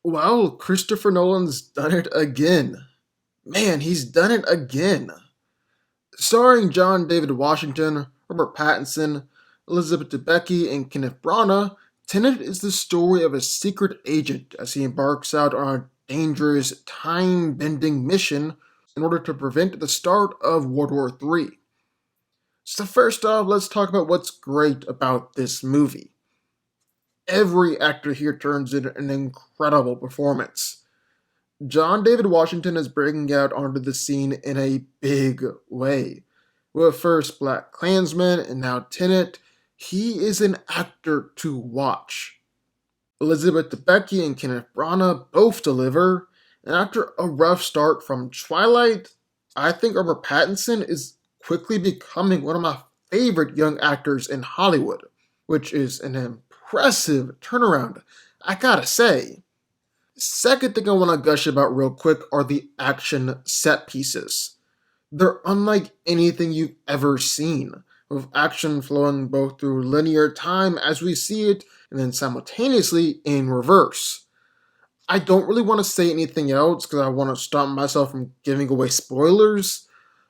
Well, Christopher Nolan's done it again. Man, he's done it again. Starring John David Washington, Robert Pattinson, Elizabeth Debicki, and Kenneth Branagh, Tenet is the story of a secret agent as he embarks out on a dangerous, time bending mission in order to prevent the start of World War III. So, first off, let's talk about what's great about this movie. Every actor here turns in an incredible performance. John David Washington is breaking out onto the scene in a big way. With first Black Klansman and now Tenet, he is an actor to watch. Elizabeth Debicki and Kenneth Branagh both deliver, and after a rough start from Twilight, I think Robert Pattinson is quickly becoming one of my favorite young actors in Hollywood, which is an impressive turnaround, I gotta say. Second thing I want to gush about real quick are the action set pieces. They're unlike anything you've ever seen, with action flowing both through linear time as we see it and then simultaneously in reverse. I don't really want to say anything else because I want to stop myself from giving away spoilers,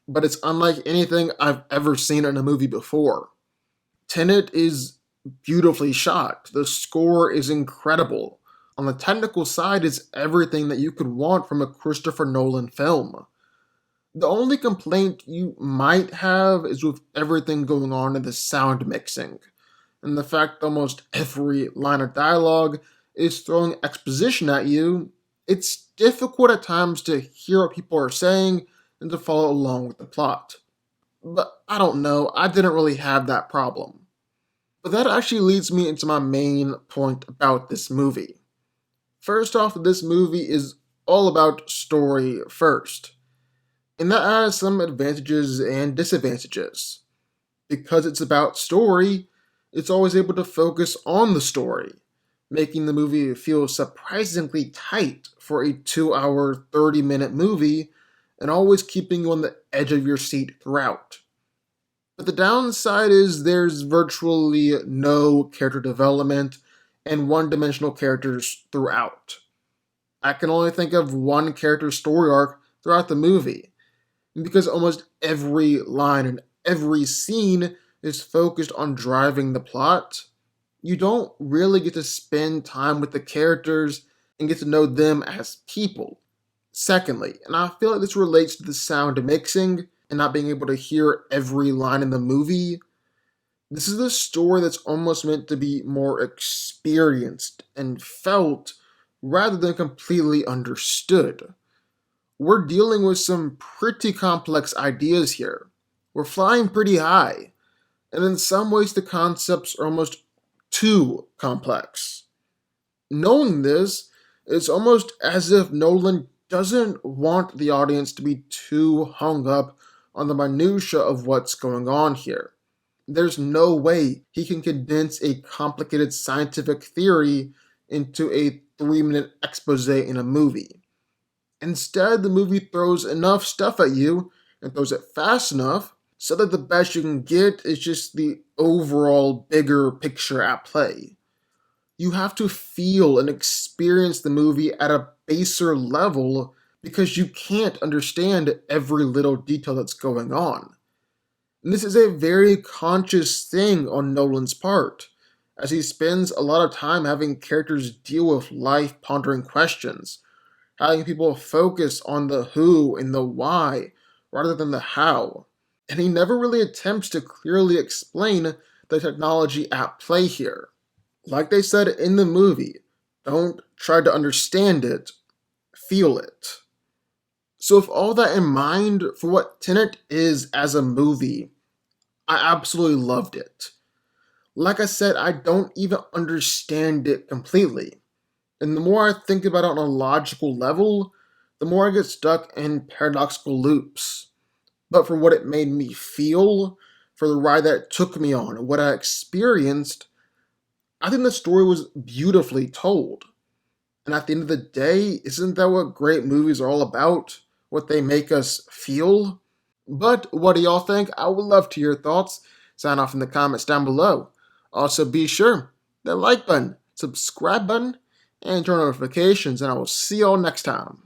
but it's unlike anything I've ever seen in a movie before. Tenet is beautifully shot, the score is incredible. On the technical side, it's everything that you could want from a Christopher Nolan film. The only complaint you might have is with everything going on in the sound mixing, and the fact that almost every line of dialogue is throwing exposition at you. It's difficult at times to hear what people are saying and to follow along with the plot. But I don't know, I didn't really have that problem. But that actually leads me into my main point about this movie. First off, this movie is all about story first, and that has some advantages and disadvantages. Because it's about story, it's always able to focus on the story, making the movie feel surprisingly tight for a 2 hour, 30-minute movie, and always keeping you on the edge of your seat throughout. But the downside is there's virtually no character development and one-dimensional characters throughout. I can only think of one character's story arc throughout the movie, and because almost every line and every scene is focused on driving the plot, you don't really get to spend time with the characters and get to know them as people. Secondly, and I feel like this relates to the sound mixing and not being able to hear every line in the movie, this is a story that's almost meant to be more experienced and felt rather than completely understood. We're dealing with some pretty complex ideas here. We're flying pretty high, and in some ways the concepts are almost too complex. Knowing this, it's almost as if Nolan doesn't want the audience to be too hung up on the minutiae of what's going on here. There's no way he can condense a complicated scientific theory into a 3-minute expose in a movie. Instead, the movie throws enough stuff at you and throws it fast enough so that the best you can get is just the overall bigger picture at play. You have to feel and experience the movie at a baser level because you can't understand every little detail that's going on. And this is a very conscious thing on Nolan's part, as he spends a lot of time having characters deal with life pondering questions, having people focus on the who and the why rather than the how. And he never really attempts to clearly explain the technology at play here. Like they said in the movie, don't try to understand it, feel it. So, with all that in mind, for what Tenet is as a movie, I absolutely loved it. Like I said, I don't even understand it completely. And the more I think about it on a logical level, the more I get stuck in paradoxical loops. But for what it made me feel, for the ride that it took me on, what I experienced, I think the story was beautifully told. And at the end of the day, isn't that what great movies are all about? What they make us feel? But what do y'all think? I would love to hear your thoughts. Sign off in the comments down below. Also, be sure that like button, subscribe button, and turn on notifications, and I will see y'all next time.